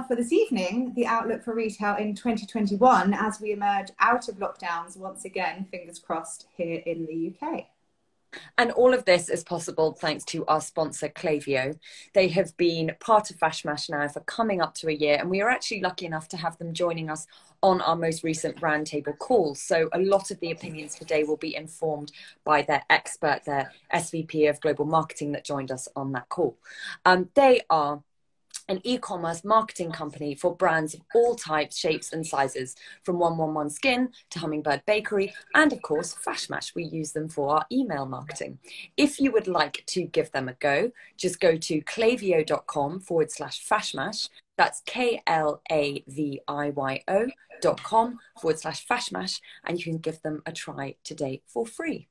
For this evening, the outlook for retail in 2021 as we emerge out of lockdowns once again, fingers crossed, here in the UK. And all of this is possible thanks to our sponsor, Klaviyo. They have been part of FashMash now for coming up to a year, and we are actually lucky enough to have them joining us on our most recent roundtable calls. So a lot of the opinions today will be informed by their expert, their SVP of Global Marketing that joined us on that call. They are an e-commerce marketing company for brands of all types, shapes and sizes, from 111 Skin to Hummingbird Bakery, and of course FashMash. We use them for our email marketing. If you would like to give them a go, just go to klaviyo.com/fashmash. That's KLAVIYO.com/fashmash, and you can give them a try today for free.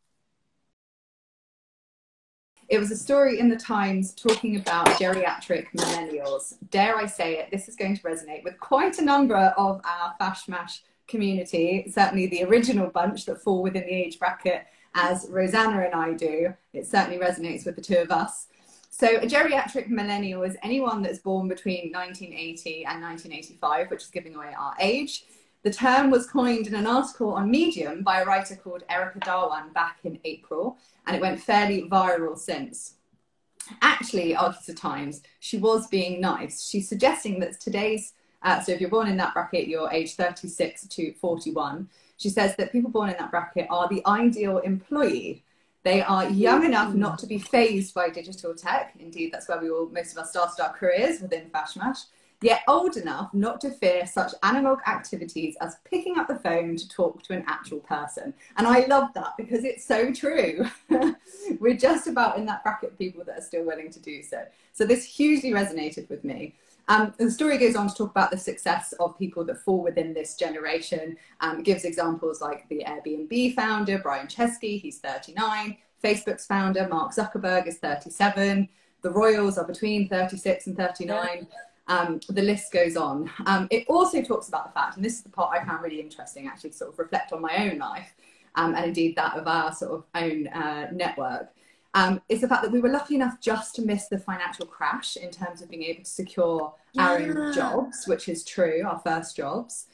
It was a story in the Times talking about geriatric millennials. Dare I say it, this is going to resonate with quite a number of our FashMash community, certainly the original bunch that fall within the age bracket as Rosanna and I do. It certainly resonates with the two of us. So a geriatric millennial is anyone that's born between 1980 and 1985, which is giving away our age. The term was coined in an article on Medium by a writer called Erica Darwan back in April, and it went fairly viral since. Actually, argues the Times, she was being nice. She's suggesting that today's, so if you're born in that bracket, you're age 36 to 41. She says that people born in that bracket are the ideal employee. They are young enough not to be fazed by digital tech. Indeed, that's where most of us started our careers, within FashMash. Yet old enough not to fear such analog activities as picking up the phone to talk to an actual person. And I love that because it's so true. We're just about in that bracket of people that are still willing to do so. So this hugely resonated with me. The story goes on to talk about the success of people that fall within this generation. It gives examples like the Airbnb founder, Brian Chesky, he's 39. Facebook's founder, Mark Zuckerberg, is 37. The royals are between 36 and 39. The list goes on. It also talks about the fact, and this is the part I found really interesting, actually, to sort of reflect on my own life, and indeed that of our sort of own network, is the fact that we were lucky enough just to miss the financial crash in terms of being able to secure our own jobs, which is true, our first jobs.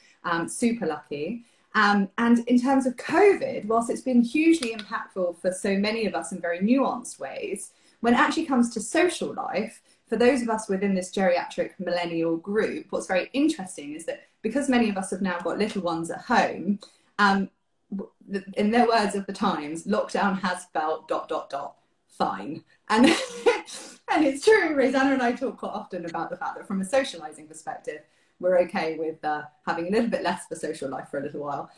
Super lucky. And in terms of COVID, whilst it's been hugely impactful for so many of us in very nuanced ways, when it actually comes to social life, for those of us within this geriatric millennial group, what's very interesting is that because many of us have now got little ones at home, in their words of the Times, lockdown has felt ... fine. And, and it's true, Rosanna and I talk quite often about the fact that from a socialising perspective, we're okay with having a little bit less of a social life for a little while.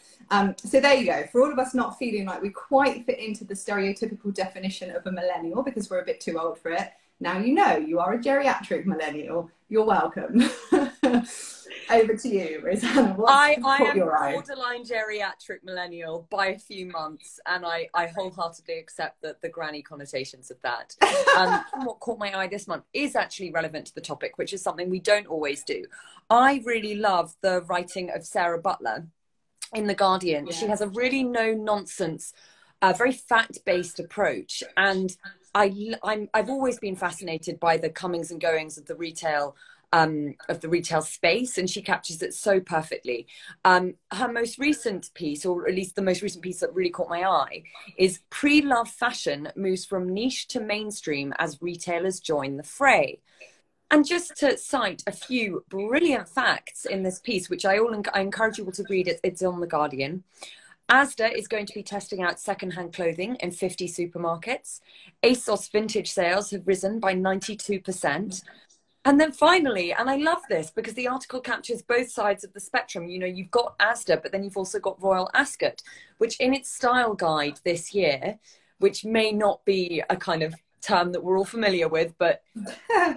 So there you go. For all of us not feeling like we quite fit into the stereotypical definition of a millennial because we're a bit too old for it, now you know you are a geriatric millennial. You're welcome. Over to you, Rosanna. I am borderline geriatric millennial by a few months, and I wholeheartedly accept the granny connotations of that. What caught my eye this month is actually relevant to the topic, which is something we don't always do. I really love the writing of Sarah Butler in The Guardian. Yes. She has a really no-nonsense, very fact-based approach, and I've always been fascinated by the comings and goings of the retail space, and she captures it so perfectly. Her most recent piece, or at least the most recent piece that really caught my eye, is Pre-Love Fashion moves from niche to mainstream as retailers join the fray. And just to cite a few brilliant facts in this piece, which I encourage you all to read, it's on The Guardian. Asda is going to be testing out secondhand clothing in 50 supermarkets. ASOS vintage sales have risen by 92%. And then finally, and I love this because the article captures both sides of the spectrum. You know, you've got Asda, but then you've also got Royal Ascot, which in its style guide this year, which may not be a kind of term that we're all familiar with, but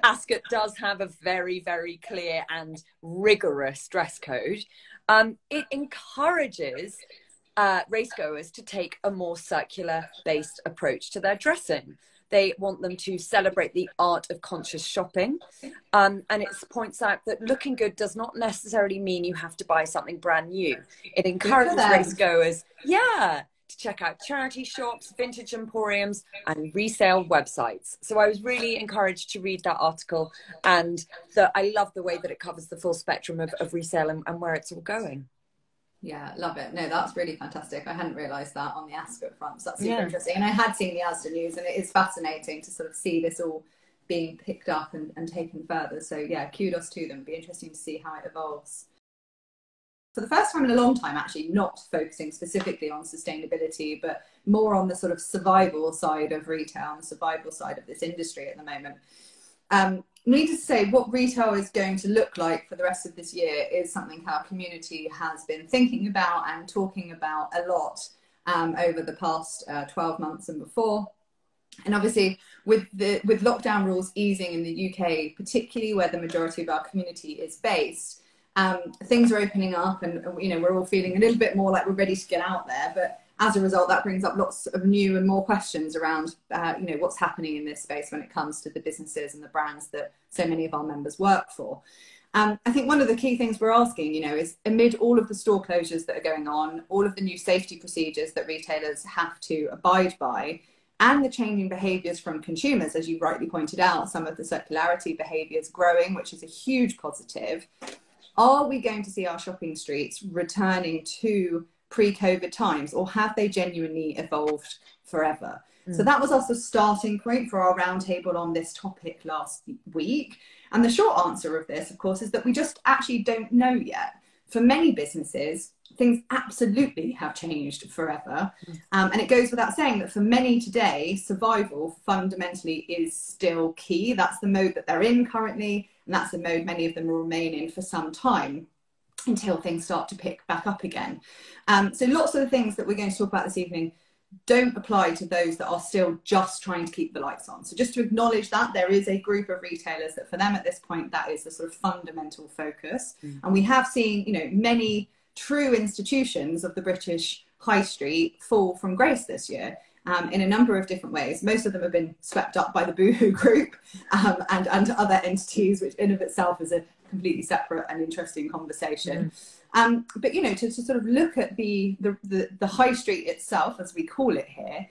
Ascot does have a very, very clear and rigorous dress code. It encourages racegoers to take a more circular-based approach to their dressing. They want them to celebrate the art of conscious shopping. And it points out that looking good does not necessarily mean you have to buy something brand new. It encourages racegoers, to check out charity shops, vintage emporiums, and resale websites. So I was really encouraged to read that article, and I love the way that it covers the full spectrum of resale and where it's all going. Yeah, love it. No, that's really fantastic. I hadn't realised that on the Ascot front. So that's super interesting. And I had seen the Asda news, and it is fascinating to sort of see this all being picked up and taken further. So yeah, kudos to them. It'll be interesting to see how it evolves. For the first time in a long time, actually, not focusing specifically on sustainability, but more on the sort of survival side of retail and the survival side of this industry at the moment. Needless to say, what retail is going to look like for the rest of this year is something our community has been thinking about and talking about a lot over the past 12 months and before. And obviously, with lockdown rules easing in the UK, particularly where the majority of our community is based, things are opening up, and we're all feeling a little bit more like we're ready to get out there. But as a result, that brings up lots of new and more questions around, what's happening in this space when it comes to the businesses and the brands that so many of our members work for. I think one of the key things we're asking, is amid all of the store closures that are going on, all of the new safety procedures that retailers have to abide by, and the changing behaviours from consumers, as you rightly pointed out, some of the circularity behaviours growing, which is a huge positive. Are we going to see our shopping streets returning to pre-COVID times, or have they genuinely evolved forever? So that was also a starting point for our roundtable on this topic last week. And the short answer of this, of course, is that we just actually don't know yet. For many businesses, things absolutely have changed forever. And it goes without saying that for many today, survival fundamentally is still key. That's the mode that they're in currently, and that's the mode many of them will remain in for some time, until things start to pick back up again. So lots of the things that we're going to talk about this evening don't apply to those that are still just trying to keep the lights on. So just to acknowledge that there is a group of retailers that for them at this point, that is the sort of fundamental focus. And we have seen, many true institutions of the British high street fall from grace this year. In a number of different ways. Most of them have been swept up by the Boohoo Group and other entities, which in of itself is a completely separate and interesting conversation. But to sort of look at the high street itself, as we call it here,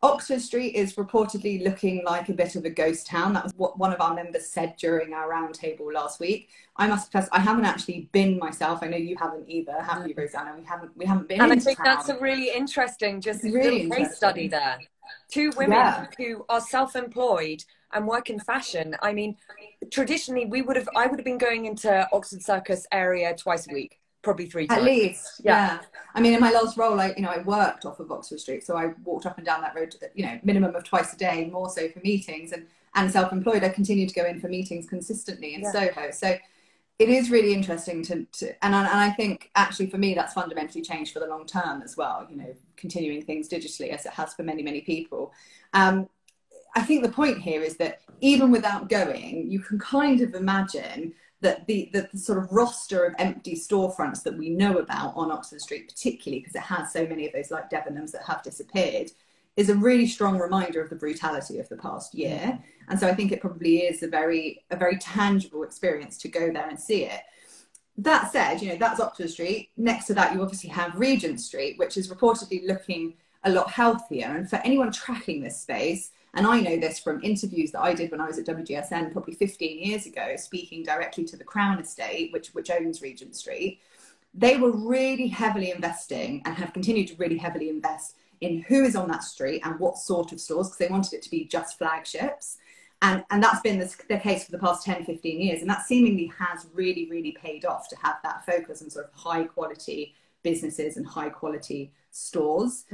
Oxford Street is reportedly looking like a bit of a ghost town. That was what one of our members said during our roundtable last week. I must confess, I haven't actually been myself. I know you haven't either, have you, Rosanna? We haven't been. And I think that's a really interesting, case study there. Two women who are self-employed and work in fashion. I mean, traditionally, I would have been going into Oxford Circus area twice a week. Probably 3 times. At least, yeah. I mean, in my last role, I worked off of Oxford Street, so I walked up and down that road, minimum of twice a day, more so for meetings. And self-employed, I continued to go in for meetings consistently in Soho. So it is really interesting and I think actually for me, that's fundamentally changed for the long term as well, continuing things digitally as it has for many, many people. I think the point here is that even without going, you can kind of imagine that the sort of roster of empty storefronts that we know about on Oxford Street, particularly because it has so many of those like Debenhams that have disappeared, is a really strong reminder of the brutality of the past year. And so I think it probably is a very tangible experience to go there and see it. That said, that's Oxford Street. Next to that, you obviously have Regent Street, which is reportedly looking a lot healthier. And for anyone tracking this space, and I know this from interviews that I did when I was at WGSN probably 15 years ago, speaking directly to the Crown Estate, which owns Regent Street, they were really heavily investing and have continued to really heavily invest in who is on that street and what sort of stores, because they wanted it to be just flagships. And that's been the case for the past 10, 15 years. And that seemingly has really, really paid off to have that focus on sort of high quality businesses and high quality stores.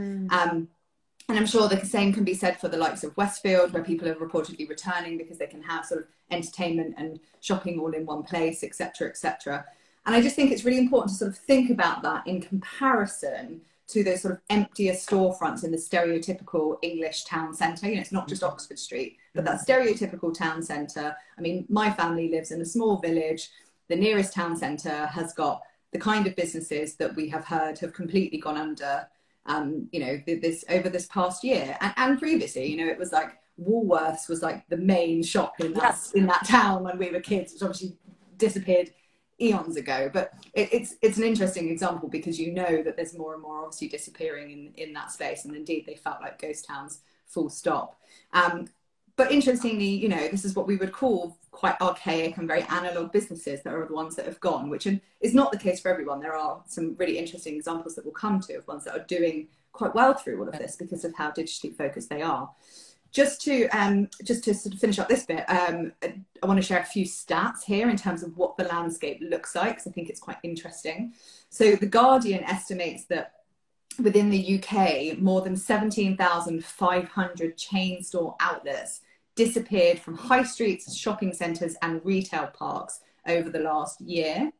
And I'm sure the same can be said for the likes of Westfield, where people are reportedly returning because they can have sort of entertainment and shopping all in one place, etc., etc. And I just think it's really important to sort of think about that in comparison to those sort of emptier storefronts in the stereotypical English town centre. It's not just Oxford Street, but that stereotypical town centre. I mean, my family lives in a small village. The nearest town centre has got the kind of businesses that we have heard have completely gone under, this over this past year and previously. It was like Woolworths was like the main shop in that town when we were kids, which obviously disappeared eons ago. But it's an interesting example because you know that there's more and more obviously disappearing in that space, and indeed they felt like ghost towns, full stop. But interestingly, you know, this is what we would call quite archaic and very analog businesses that are the ones that have gone, which is not the case for everyone. There are some really interesting examples that we'll come to of ones that are doing quite well through all of this because of how digitally focused they are. Just to sort of finish up this bit, I want to share a few stats here in terms of what the landscape looks like, because I think it's quite interesting. So The Guardian estimates that within the UK, more than 17,500 chain store outlets disappeared from high streets, shopping centres and retail parks over the last year.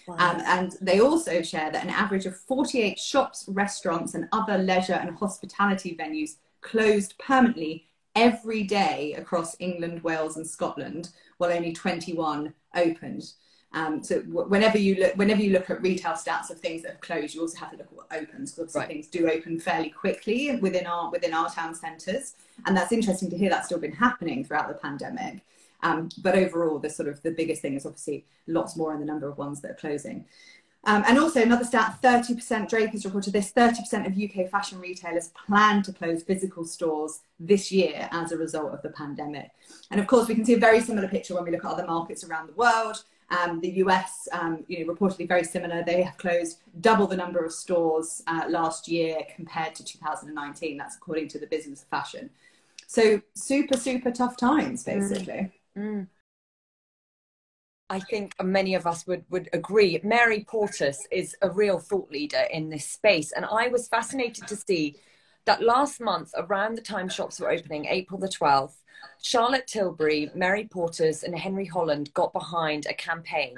Wow. And they also share that an average of 48 shops, restaurants and other leisure and hospitality venues closed permanently every day across England, Wales and Scotland, while only 21 opened. So whenever you look at retail stats of things that have closed, you also have to look at what opens, because obviously things do open fairly quickly within our town centres, and that's interesting to hear that's still been happening throughout the pandemic. But overall, the biggest thing is obviously lots more in the number of ones that are closing. And also another stat, 30%, Drake has reported this, 30% of UK fashion retailers plan to close physical stores this year as a result of the pandemic. And of course, we can see a very similar picture when we look at other markets around the world. The US, reportedly very similar. They have closed double the number of stores last year compared to 2019. That's according to the Business of Fashion. So super, super tough times, basically. I think many of us would agree. Mary Portas is a real thought leader in this space. And I was fascinated to see that last month, around the time shops were opening, April the 12th, Charlotte Tilbury, Mary Portas and Henry Holland got behind a campaign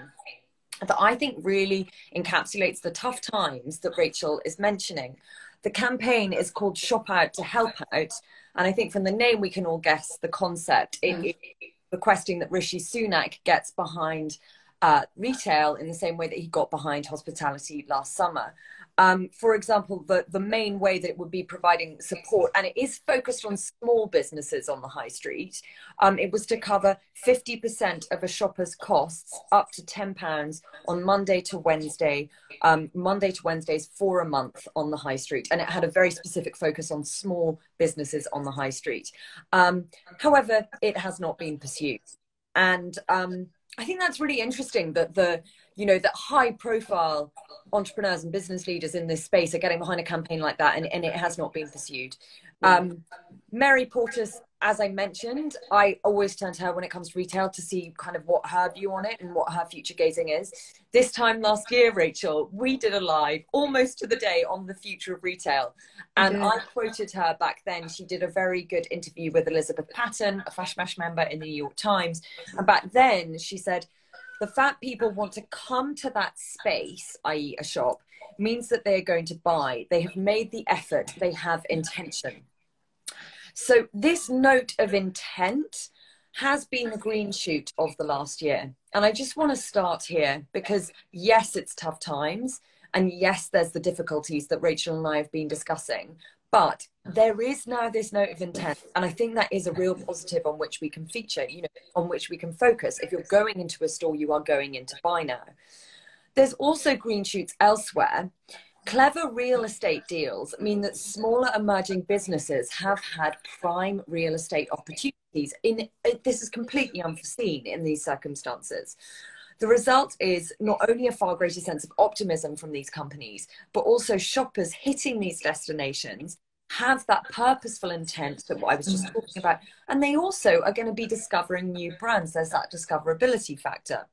that I think really encapsulates the tough times that Rachel is mentioning. The campaign is called Shop Out to Help Out. And I think from the name, we can all guess the concept. Requesting that Rishi Sunak gets behind retail in the same way that he got behind hospitality last summer. For example, the main way that it would be providing support, and it is focused on small businesses on the high street, it was to cover 50% of a shopper's costs up to £10 on Monday to Wednesdays for a month on the high street. And it had a very specific focus on small businesses on the high street. However, it has not been pursued. And I think that's really interesting that that high profile entrepreneurs and business leaders in this space are getting behind a campaign like that, and it has not been pursued. Mary Portas, as I mentioned, I always turn to her when it comes to retail to see kind of what her view on it and what her future gazing is. This time last year, Rachel, we did a live almost to the day on the future of retail. And I quoted her back then. She did a very good interview with Elizabeth Patton, a FashMash member in the New York Times. And back then she said, the fact people want to come to that space, i.e. a shop, means that they're going to buy. They have made the effort. They have intention. So this note of intent has been the green shoot of the last year. And I just want to start here because, yes, it's tough times. And yes, there's the difficulties that Rachel and I have been discussing. But there is now this note of intent. And I think that is a real positive on which we can feature, on which we can focus. If you're going into a store, you are going in to buy now. There's also green shoots elsewhere. Clever real estate deals mean that smaller emerging businesses have had prime real estate opportunities. This is completely unforeseen in these circumstances. The result is not only a far greater sense of optimism from these companies, but also shoppers hitting these destinations have that purposeful intent that I was just talking about. And they also are going to be discovering new brands. There's that discoverability factor.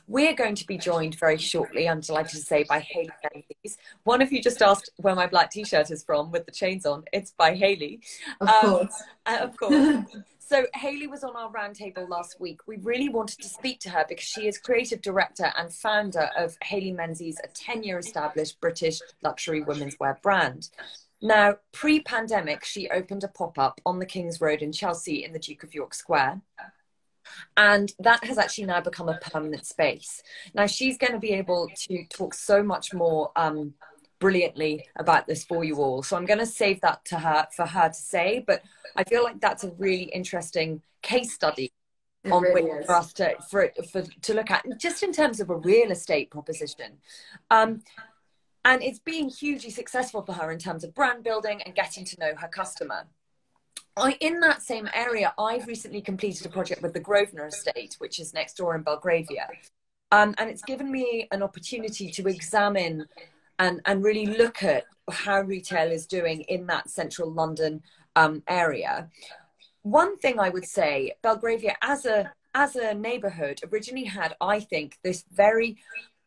We're going to be joined very shortly, I'm delighted to say, by Hayley Menzies. One of you just asked where my black t-shirt is from with the chains on. It's by Hayley. Of course. Of course. So Hayley was on our roundtable last week. We really wanted to speak to her because she is creative director and founder of Hayley Menzies, a 10-year established British luxury women's wear brand. Now, pre-pandemic, she opened a pop-up on the King's Road in Chelsea in the Duke of York Square. And that has actually now become a permanent space. Now, she's going to be able to talk so much more brilliantly about this for you all. So I'm going to save that to her for her to say. But I feel like that's a really interesting case study It on which really is. for us to look at, just in terms of a real estate proposition. And it's been hugely successful for her in terms of brand building and getting to know her customer. In that same area, I've recently completed a project with the Grosvenor estate, which is next door in Belgravia. And it's given me an opportunity to examine and really look at how retail is doing in that central London area. One thing I would say, Belgravia as a neighborhood originally had, I think, this very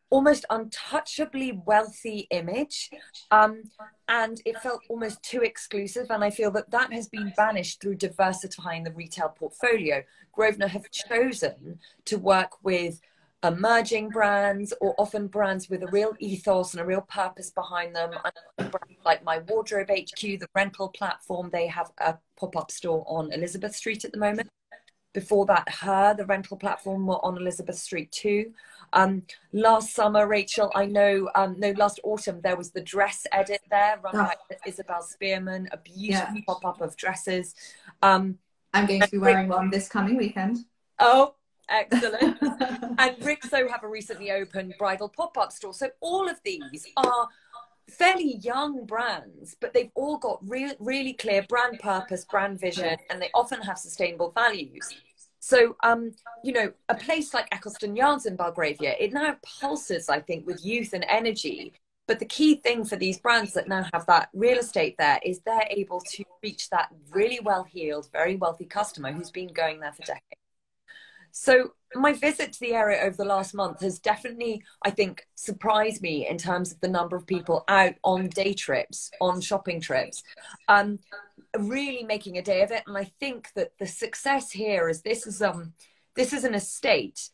almost untouchably wealthy image, and it felt almost too exclusive, and I feel that that has been banished through diversifying the retail portfolio. Grosvenor have chosen to work with emerging brands, or often brands with a real ethos and a real purpose behind them. Like My Wardrobe HQ, the rental platform, they have a pop-up store on Elizabeth Street at the moment. Before that, the rental platform, were on Elizabeth Street too. Last summer, Rachel, I know, no, last autumn, there was the dress edit there, run by Isabel Spearman, a beautiful pop-up of dresses. I'm going to be wearing one this coming weekend. Oh, excellent. And Rixo have a recently opened bridal pop-up store. So all of these are fairly young brands, but they've all got really clear brand purpose, brand vision, and they often have sustainable values. So, you know, a place like Eccleston Yards in Belgravia, it now pulses, I think, with youth and energy. But the key thing for these brands that now have that real estate there is they're able to reach that really well-heeled, very wealthy customer who's been going there for decades. So my visit to the area over the last month has definitely, I think, surprised me in terms of the number of people out on day trips, on shopping trips, really making a day of it. And I think that the success here is this is an estate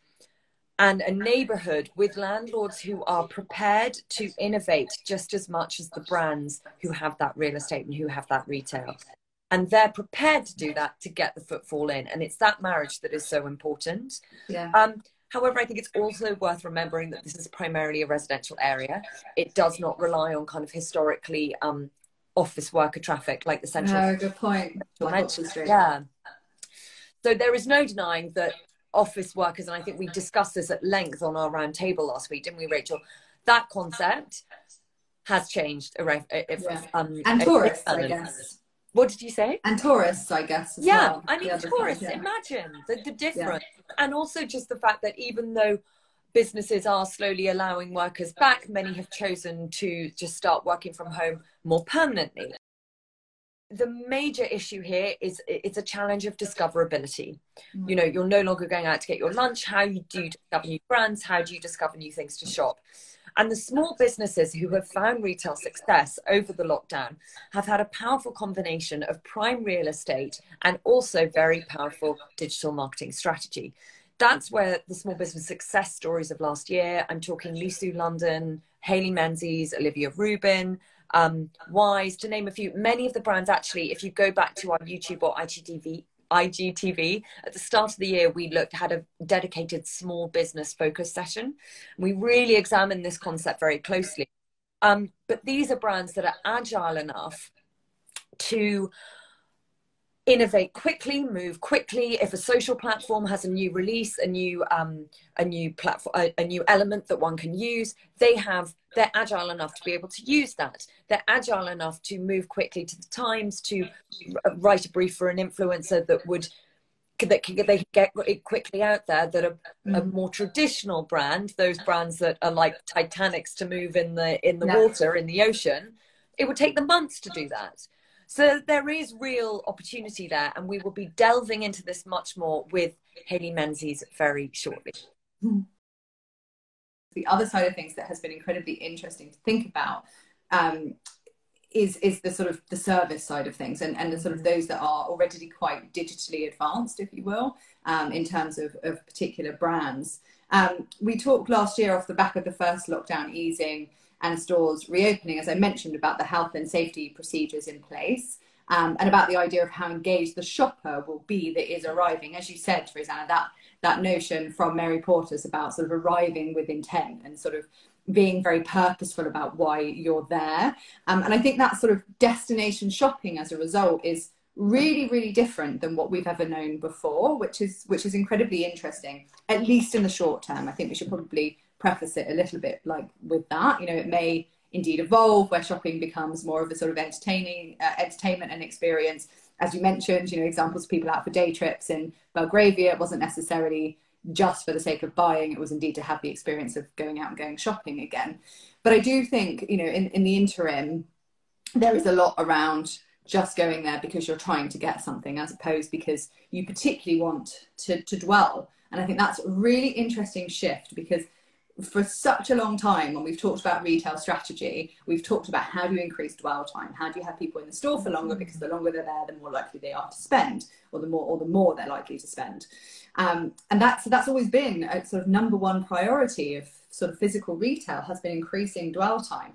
and a neighborhood with landlords who are prepared to innovate just as much as the brands who have that real estate and who have that retail. And they're prepared to do that to get the footfall in. And it's that marriage that is so important. Yeah. However, I think it's also worth remembering that this is primarily a residential area. It does not rely on kind of historically office worker traffic like the central. No, good point. Yeah. So there is no denying that office workers, and I think we discussed this at length on our round table last week, didn't we, Rachel? That concept has changed. And tourists, I guess. What did you say? And tourists, I guess. Well. I mean, tourists, imagine the difference. Yeah. And also just the fact that even though businesses are slowly allowing workers back, many have chosen to just start working from home more permanently. The major issue here is it's a challenge of discoverability. You know, you're no longer going out to get your lunch. How do you discover new brands? How do you discover new things to shop? And the small businesses who have found retail success over the lockdown have had a powerful combination of prime real estate and also very powerful digital marketing strategy. That's where the small business success stories of last year, I'm talking Lisu London, Hayley Menzies, Olivia Rubin, Wise, to name a few. Many of the brands, actually, if you go back to our YouTube or IGTV, at the start of the year, we had a dedicated small business focus session. We really examined this concept very closely. But these are brands that are agile enough to innovate quickly, move quickly. If a social platform has a new release, a new element that one can use, they're agile enough to be able to use that. They're agile enough to move quickly to the times, to write a brief for an influencer they can get it quickly out there. That a more traditional brand, those brands that are like Titanics to move in the water, in the ocean, it would take them months to do that. So there is real opportunity there, and we will be delving into this much more with Hayley Menzies very shortly. The other side of things that has been incredibly interesting to think about is the sort of the service side of things, and the sort of those that are already quite digitally advanced, if you will, in terms of particular brands. We talked last year off the back of the first lockdown easing and stores reopening, as I mentioned, about the health and safety procedures in place, and about the idea of how engaged the shopper will be that is arriving. As you said, Rosanna, that notion from Mary Portas about sort of arriving with intent and sort of being very purposeful about why you're there. And I think that sort of destination shopping as a result is really, really different than what we've ever known before, which is incredibly interesting, at least in the short term. I think we should probably preface it a little bit like with that. You know, it may indeed evolve where shopping becomes more of a sort of entertainment and experience. As you mentioned, you know, examples of people out for day trips in Belgravia, it wasn't necessarily just for the sake of buying, it was indeed to have the experience of going out and going shopping again. But I do think, you know, in the interim, there is a lot around just going there because you're trying to get something, as opposed because you particularly want to dwell. And I think that's a really interesting shift, because for such a long time, when we've talked about retail strategy, we've talked about how do you increase dwell time? How do you have people in the store for longer? Because the longer they're there, the more likely they are to spend, or the more they're likely to spend. And that's always been a sort of number one priority of sort of physical retail, has been increasing dwell time.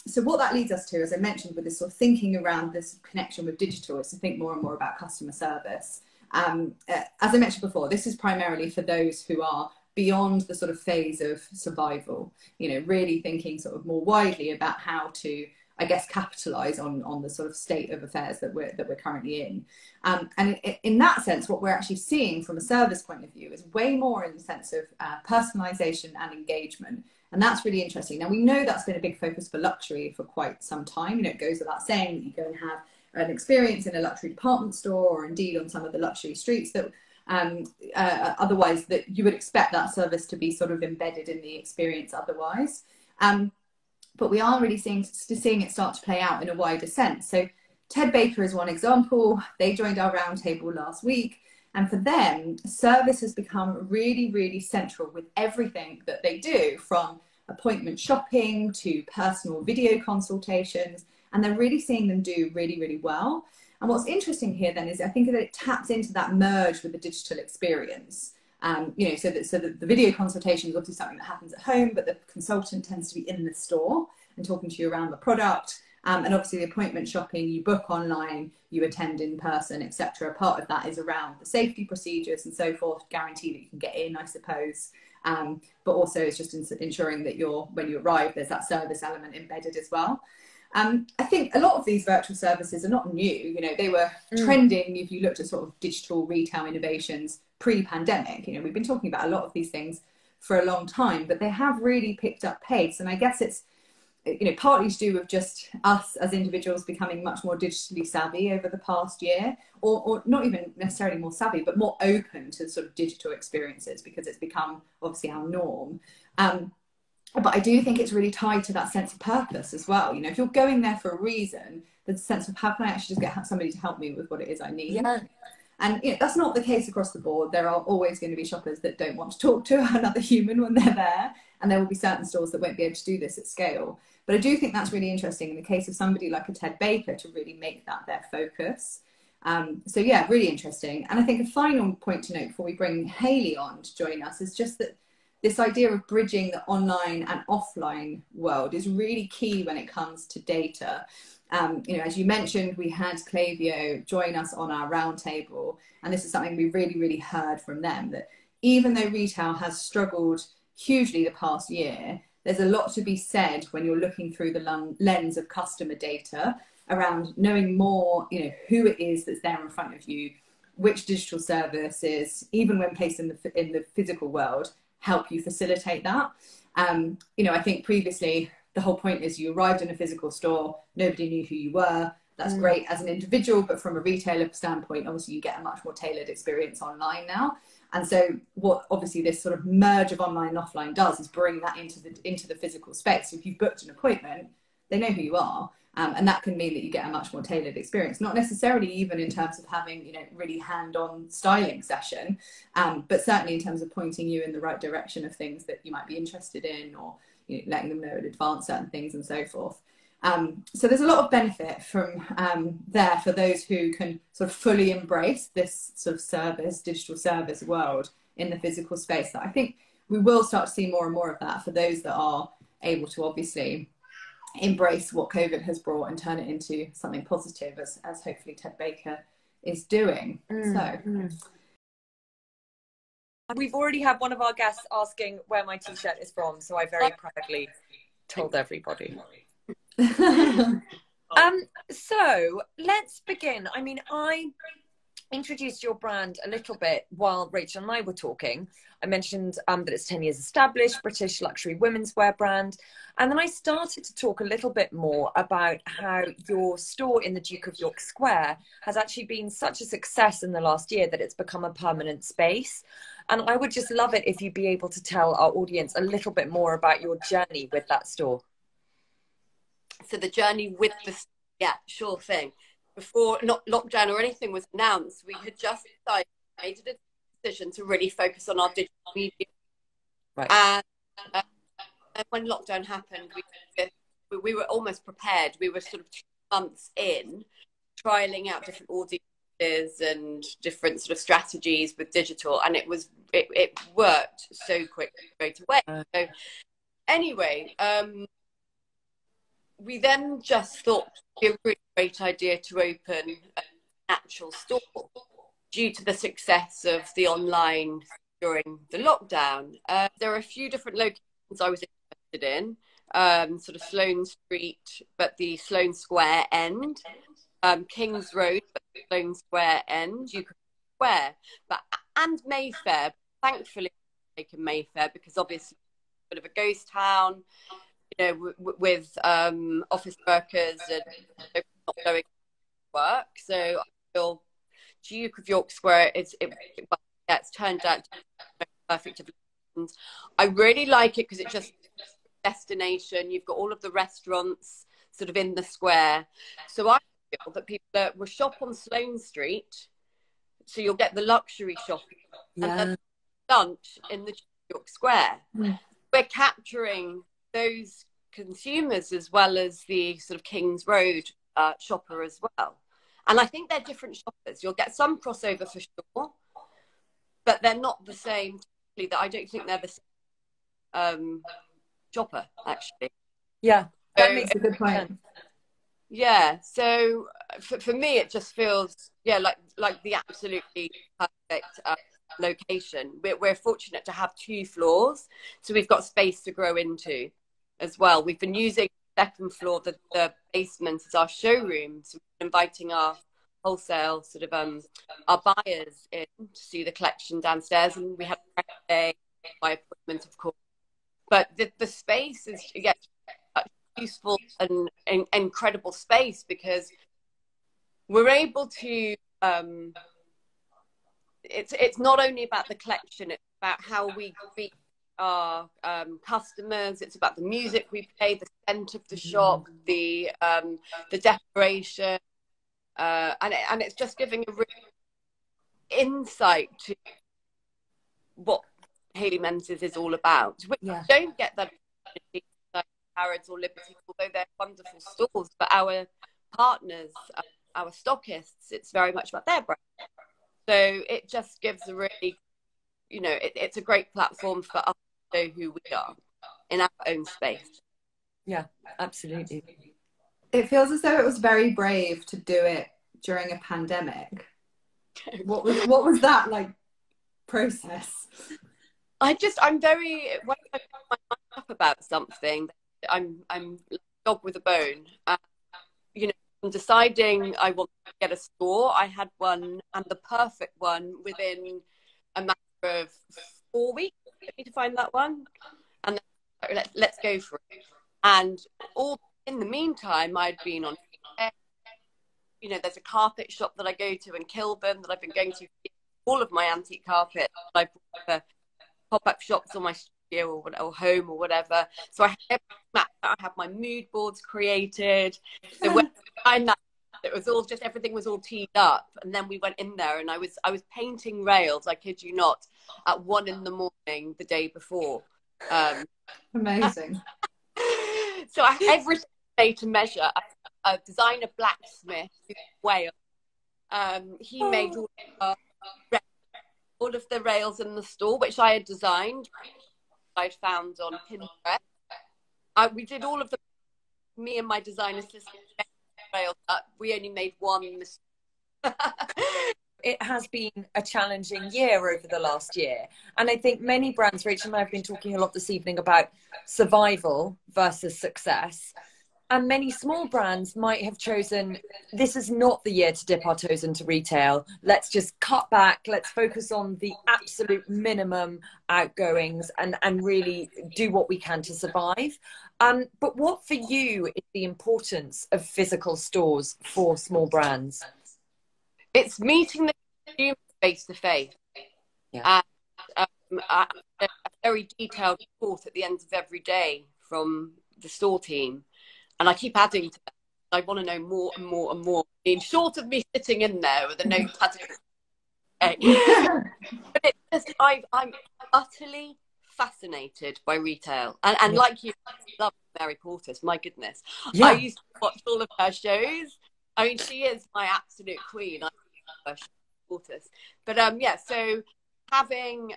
So what that leads us to, as I mentioned, with this sort of thinking around this connection with digital, is to think more and more about customer service. As I mentioned before, this is primarily for those who are beyond the sort of phase of survival, you know, really thinking sort of more widely about how to, I guess, capitalize on the sort of state of affairs that we're currently in. And in that sense, what we're actually seeing from a service point of view is way more in the sense of personalization and engagement. And that's really interesting. Now, we know that's been a big focus for luxury for quite some time. You know, it goes without saying that you go and have an experience in a luxury department store, or indeed on some of the luxury streets that otherwise that you would expect that service to be sort of embedded in the experience otherwise. But we are really seeing it start to play out in a wider sense. So Ted Baker is one example. They joined our roundtable last week. And for them, service has become really, really central with everything that they do, from appointment shopping to personal video consultations. And they're really seeing them do really, really well. And what's interesting here then is I think that it taps into that merge with the digital experience. You know, so that the video consultation is obviously something that happens at home, but the consultant tends to be in the store and talking to you around the product. And obviously the appointment shopping, you book online, you attend in person, etc. Part of that is around the safety procedures and so forth, guarantee that you can get in, I suppose. But also it's just ensuring that when you arrive, there's that service element embedded as well. I think a lot of these virtual services are not new. You know, they were trending if you looked at sort of digital retail innovations pre-pandemic. You know, we've been talking about a lot of these things for a long time, but they have really picked up pace. And I guess it's, you know, partly to do with just us as individuals becoming much more digitally savvy over the past year, or not even necessarily more savvy, but more open to sort of digital experiences, because it's become obviously our norm. But I do think it's really tied to that sense of purpose as well. You know, if you're going there for a reason, there's a sense of how can I actually just get somebody to help me with what it is I need. Yeah. And you know, that's not the case across the board. There are always going to be shoppers that don't want to talk to another human when they're there. And there will be certain stores that won't be able to do this at scale. But I do think that's really interesting in the case of somebody like a Ted Baker to really make that their focus. So yeah, really interesting. And I think a final point to note before we bring Hayley on to join us is just that this idea of bridging the online and offline world is really key when it comes to data. You know, as you mentioned, we had Klaviyo join us on our roundtable, and this is something we really, really heard from them, that even though retail has struggled hugely the past year, there's a lot to be said when you're looking through the lens of customer data around knowing more, you know, who it is that's there in front of you, which digital services, even when placed in the physical world, help you facilitate that. You know, I think previously the whole point is you arrived in a physical store, nobody knew who you were. That's great as an individual, but from a retailer standpoint, obviously you get a much more tailored experience online now. And so what obviously this sort of merge of online and offline does is bring that into the physical space. So if you've booked an appointment, they know who you are. And that can mean that you get a much more tailored experience, not necessarily even in terms of having, you know, really hand-on styling session, but certainly in terms of pointing you in the right direction of things that you might be interested in, or, you know, letting them know in advance certain things and so forth. So there's a lot of benefit from there for those who can sort of fully embrace this sort of digital service world in the physical space. That I think we will start to see more and more of that for those that are able to obviously embrace what COVID has brought and turn it into something positive, as hopefully Ted Baker is doing. We've already had one of our guests asking where my t-shirt is from, so I very proudly told everybody. So let's begin. I mean, I introduced your brand a little bit while Rachel and I were talking. I mentioned that it's 10 years established, British luxury women's wear brand. And then I started to talk a little bit more about how your store in the Duke of York Square has actually been such a success in the last year that it's become a permanent space. And I would just love it if you'd be able to tell our audience a little bit more about your journey with that store. So the journey with the, yeah, sure thing. Before not lockdown or anything was announced, we had just made a decision to really focus on our digital media. Right. And when lockdown happened, we were almost prepared. We were sort of 2 months in, trialing out different audiences and different sort of strategies with digital, and it worked so quickly straight away. So anyway, we then just thought it'd be a really great idea to open an actual store due to the success of the online during the lockdown. There are a few different locations I was interested in, sort of Sloane Street, but the Sloane Square end, King's Road, but the Sloane Square end, you could Square, and Mayfair. Thankfully, taken Mayfair because obviously it's a bit of a ghost town, you know, with office workers and not going to work. So I feel Duke of York Square it's turned out to be perfect. I really like it because it's just a destination. You've got all of the restaurants sort of in the square. So I feel that people will shop on Sloane Street, so you'll get the luxury shopping, and then lunch in the Duke of York Square. We're capturing those consumers as well as the sort of King's Road shopper as well. And I think they're different shoppers. You'll get some crossover for sure, but they're not the same. I don't think they're the same shopper, actually. Yeah, that so, makes a good point. Yeah, so for me, it just feels, yeah, like the absolutely perfect location. We're fortunate to have 2 floors, so we've got space to grow into as well. We've been using the 2nd floor, the basement, as our showroom, so we're inviting our wholesale sort of our buyers in to see the collection downstairs, and we have a day by appointment, of course. But the space is useful and incredible space because we're able to it's not only about the collection, it's about how we greet our customers, it's about the music we play, the scent of the shop, the decoration, and it's just giving a real insight to what Hayley Menzies is all about. We don't get that like Harrods or Liberty, although they're wonderful stores, but our partners, our stockists, it's very much about their brand. So it just gives a really, you know, it's a great platform for us to know who we are in our own space. Yeah, absolutely. It feels as though it was very brave to do it during a pandemic. What was that like process? I'm very, when I put my mind up about something, I'm a dog with a bone. You know, I'm deciding I want to get a store. I had one, and the perfect one, within a matter of 4 weeks. I need to find that one, and then let's go for it. And all in the meantime, I'd been on, you know, there's a carpet shop that I go to in Kilburn that I've been going to all of my antique carpet. I bought for pop-up shops on my studio or home or whatever. So I have my mood boards created. So when I met, it was all just, everything was all teed up, and then we went in there and I was painting rails, I kid you not, at 1 a.m. the day before. Amazing. So I had everything made to measure. A designer blacksmith in Wales. He made all of the rails in the store, which I had designed. I'd found on Pinterest. We did all of the, me and my design assistant, rails up. We only made one mistake. It has been a challenging year over the last year. And I think many brands, Rachel and I have been talking a lot this evening about survival versus success. And many small brands might have chosen, this is not the year to dip our toes into retail. Let's just cut back. Let's focus on the absolute minimum outgoings and really do what we can to survive. But what for you is the importance of physical stores for small brands? It's meeting the consumer face to face. Yeah. And a very detailed report at the end of every day from the store team. And I keep adding to that. I want to know more and more and more. I mean, short of me sitting in there with a notepad. But it's just, I'm utterly fascinated by retail. And like you, I love Mary Portas, my goodness. Yeah. I used to watch all of her shows. I mean, she is my absolute queen. I love Portas. But so having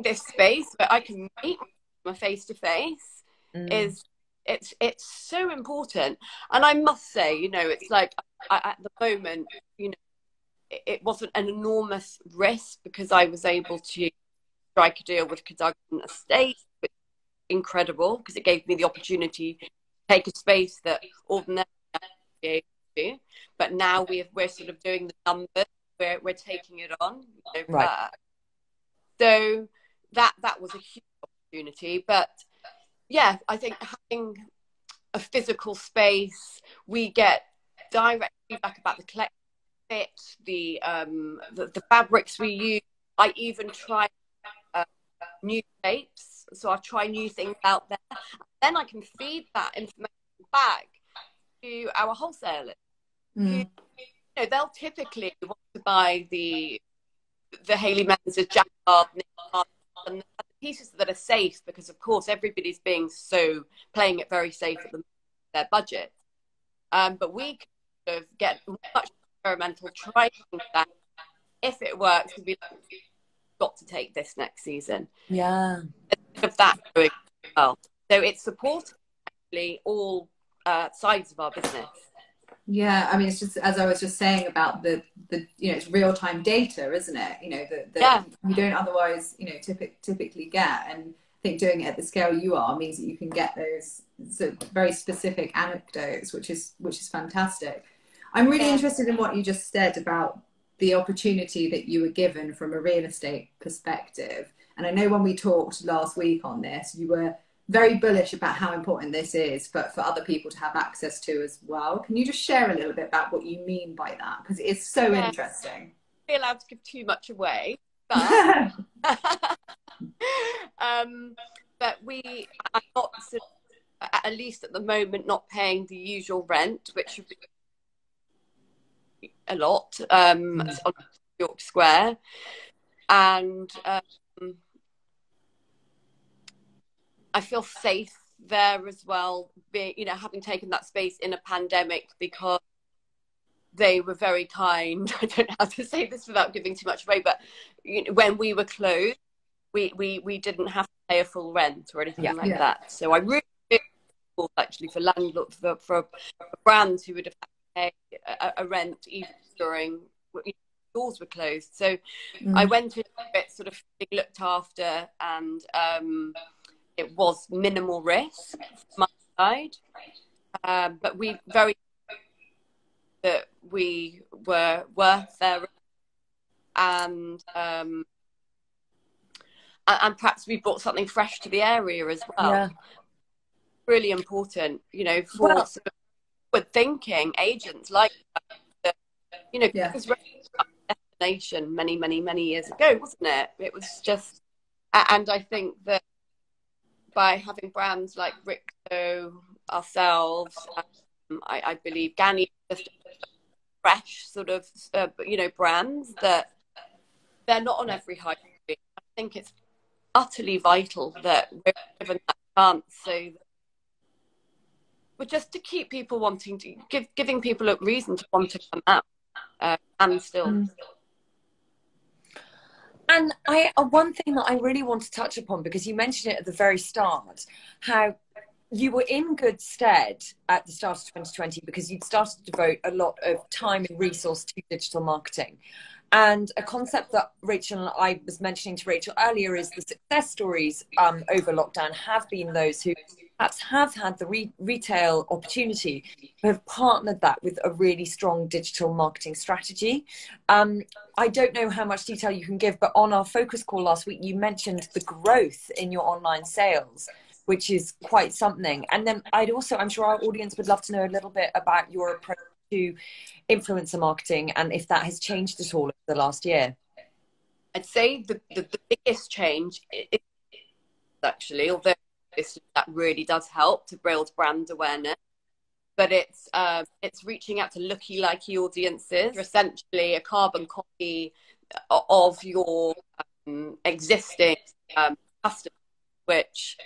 this space where I can meet my face to face is it's so important. And I must say, it's like at the moment, it wasn't an enormous risk because I was able to strike a deal with Cadogan Estate, which is incredible because it gave me the opportunity to take a space that ordinarily I wouldn't be able to. But now we're sort of doing the numbers, we're taking it on. Right. So that was a huge opportunity. But yeah, I think having a physical space, we get direct feedback about the collection fit, the fabrics we use. I even try new shapes, so I try new things out there. Then I can feed that information back to our wholesalers. Who, they'll typically want to buy the Hayley Menzies jacquard and the pieces that are safe, because of course everybody's playing it very safe at their budget. But we can sort of get much experimental, try that. If it works, we'll be like, we've got to take this next season. Yeah. Of that going well. So it's supporting actually all sides of our business. Yeah, I mean, it's just, as I was just saying about the it's real-time data, isn't it? That you don't otherwise, typically get. And I think doing it at the scale you are means that you can get those sort of very specific anecdotes, which is fantastic. I'm really interested in what you just said about the opportunity that you were given from a real estate perspective. And I know when we talked last week on this, you were very bullish about how important this is for other people to have access to as well. Can you just share a little bit about what you mean by that? Because it is so interesting. I'm not allowed to give too much away, but but I'm not, at least at the moment, not paying the usual rent, which would be a lot on York Square, and I feel safe there as well, having taken that space in a pandemic, because they were very kind. I don't know how to say this without giving too much away, but when we were closed, we didn't have to pay a full rent or anything like that. So I really feel actually for landlords, for brands who would have had to pay a rent even during doors were closed. So I went in a bit sort of looked after, and it was minimal risk from my side, but we were worth their risk, and perhaps we brought something fresh to the area as well. Yeah. Really important, for sort of forward thinking agents like that, because destination many years ago, wasn't it? It was just, and I think that by having brands like Ricto, ourselves, I believe Ganni, just fresh sort of, brands that they're not on every high street. I think it's utterly vital that we're given that chance, so but just to keep people wanting to, giving people a reason to want to come out, and still. And one thing that I really want to touch upon, because you mentioned it at the very start, how you were in good stead at the start of 2020 because you'd started to devote a lot of time and resource to digital marketing. And a concept that Rachel and I was mentioning to Rachel earlier is the success stories over lockdown have been those who perhaps have had the retail opportunity, who have partnered that with a really strong digital marketing strategy. I don't know how much detail you can give, but on our focus call last week, you mentioned the growth in your online sales, which is quite something. And then I'm sure our audience would love to know a little bit about your approach to influencer marketing and if that has changed at all over the last year. I'd say the biggest change is actually, although that really does help to build brand awareness, but it's reaching out to looky-likey audiences. You're essentially a carbon copy of your existing customers, which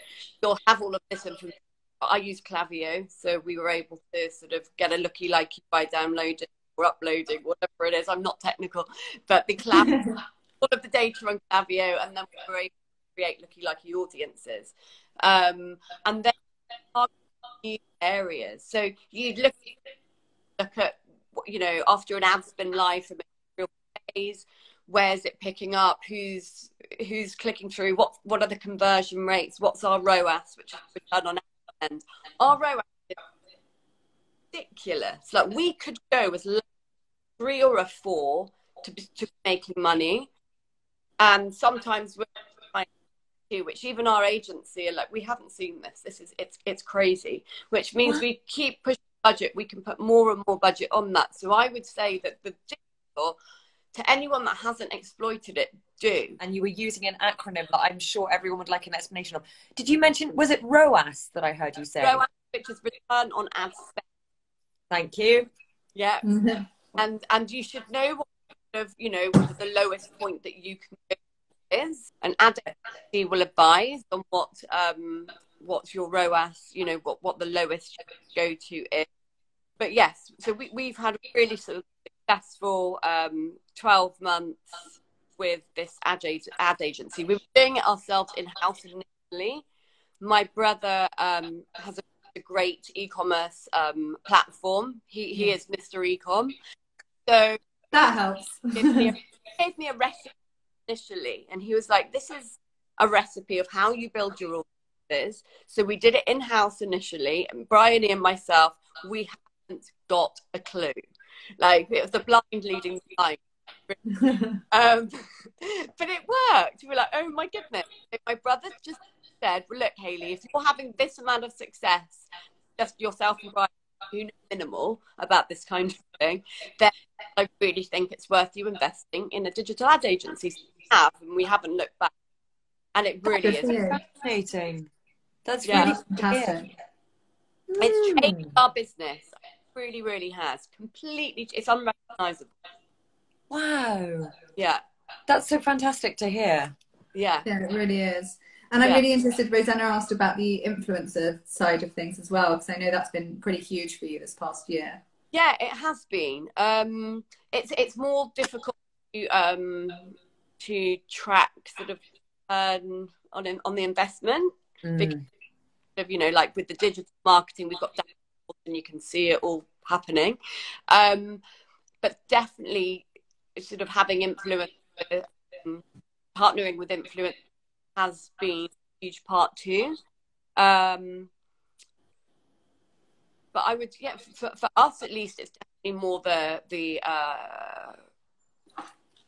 you'll have all of this information. I use Klaviyo, so we were able to sort of get a looky-likey by downloading or uploading, whatever it is. I'm not technical, but the all of the data on Klaviyo, and then we were able to create looky-likey audiences. And then new areas. So you'd look at, you know, after an ad's been live for real days, where's it picking up? Who's clicking through? What are the conversion rates? What's our ROAS, which is return on ad spend? Our ROAS is ridiculous. Like, we could go as low as 3 or a 4 to making money, and sometimes we're which even our agency are like, we haven't seen this. It's crazy, which means we keep pushing budget. We can put more and more budget on that. So I would say that the digital, to anyone that hasn't exploited it, do. And you were using an acronym that I'm sure everyone would like an explanation of. Did you mention, was it ROAS that I heard you say? ROAS, which is return on ad spend. Thank you. Yeah. Mm-hmm. And you should know what kind of, you know, what the lowest point that you can go is. An ad agency will advise on what's your ROAS, you know, what the lowest you go to is. But yes, so we've had a really sort of successful 12 months with this ad agency. We were doing it ourselves in-house initially. My brother has a great e-commerce platform. He is Mr. Ecom. So that helps. He gave me a recipe initially, and he was like, this is a recipe of how you build your audiences. So we did it in-house initially, and Bryony and myself, we haven't got a clue. Like, it was the blind leading the blind. But it worked. We were like, oh my goodness. My brother just said, well, look, Hayley, if you're having this amount of success, just yourself and Bryony, who know minimal about this kind of thing, then I really think it's worth you investing in a digital ad agency. So we haven't looked back, and it really is fascinating. That's really fantastic. It's changed our business. It really, really has. Completely, it's unrecognizable. Wow. Yeah, that's so fantastic to hear. Yeah, it really is. And I'm really interested, Rosanna asked about the influencer side of things as well, because I know that's been pretty huge for you this past year. Yeah, it has been. It's more difficult to track sort of on the investment, because of, you know, like with the digital marketing, we've got dashboards and you can see it all happening. But definitely, sort of having influence, partnering with influence has been a huge part too. But I would, for us at least, it's definitely more the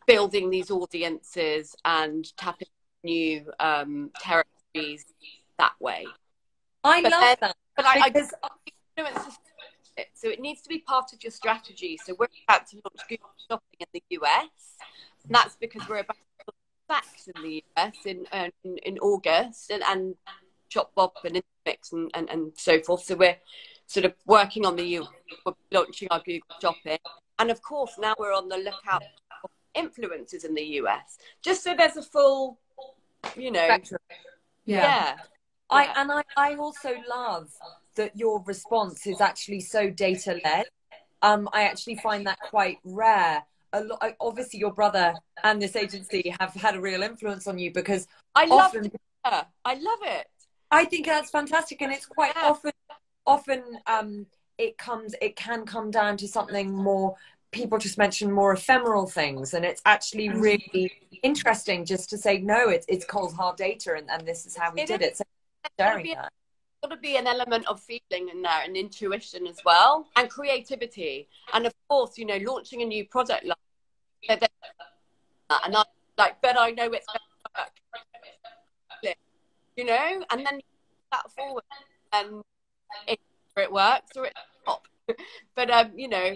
building these audiences and tapping new territories that way. I love that. But because so it needs to be part of your strategy. So we're about to launch Google Shopping in the US, and that's because we're about to launch Facts in the US in August, and Shopbop and Intermix and so forth. So we're sort of working on we're launching our Google Shopping, and of course now we're on the lookout for influencers in the US, just so there's a full, you know, spectrum. Yeah. I also love that your response is actually so data led. I actually find that quite rare. Obviously your brother and this agency have had a real influence on you, because I love it. I think that's fantastic, and it's quite often it can come down to something more people just mention more ephemeral things, and it's actually really interesting just to say, no, it's cold hard data, and this is how we did it. So sharing that. Got to be an element of feeling in there, and intuition as well, and creativity, and of course, you know, launching a new product line. And I'm like, but I know it's going to work, you know, and then you put that forward, and either it works or it's not. But you know,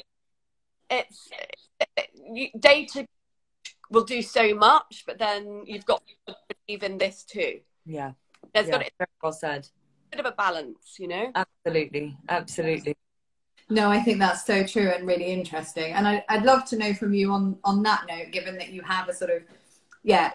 data will do so much, but then you've got to believe in this too. Yeah, there's got to be very well said. Bit of a balance, you know. Absolutely. No, I think that's so true and really interesting. And I'd love to know from you on that note, given that you have a sort of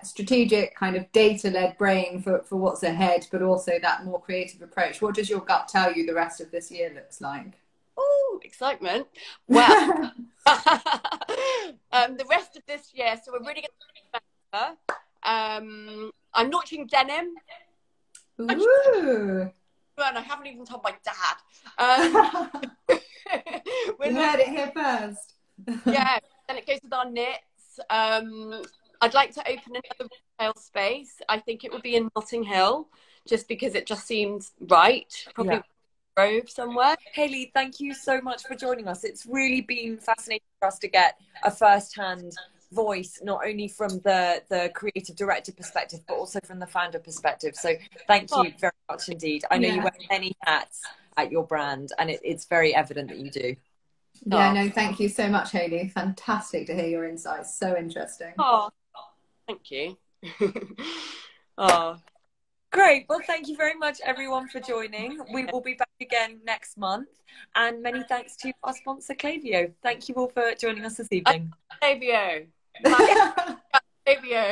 strategic kind of data-led brain for what's ahead, but also that more creative approach. What does your gut tell you the rest of this year looks like? Oh, excitement. Well, the rest of this year, so we're really going to better. I'm launching denim. Ooh. And I haven't even told my dad. We heard it here first. Yeah, and it goes with our knits. I'd like to open another retail space. I think it would be in Notting Hill, just because it just seems right. Probably Grove somewhere. Hayley, thank you so much for joining us. It's really been fascinating for us to get a first-hand voice, not only from the creative director perspective, but also from the founder perspective. So thank you very much indeed. I know you wear many hats at your brand, and it's very evident that you do. Yeah, no, thank you so much, Hayley. Fantastic to hear your insights. So interesting. Oh, thank you. Great. Well, thank you very much, everyone, for joining. We will be back again next month. And many thanks to our sponsor, Klaviyo. Thank you all for joining us this evening. Klaviyo. Klaviyo.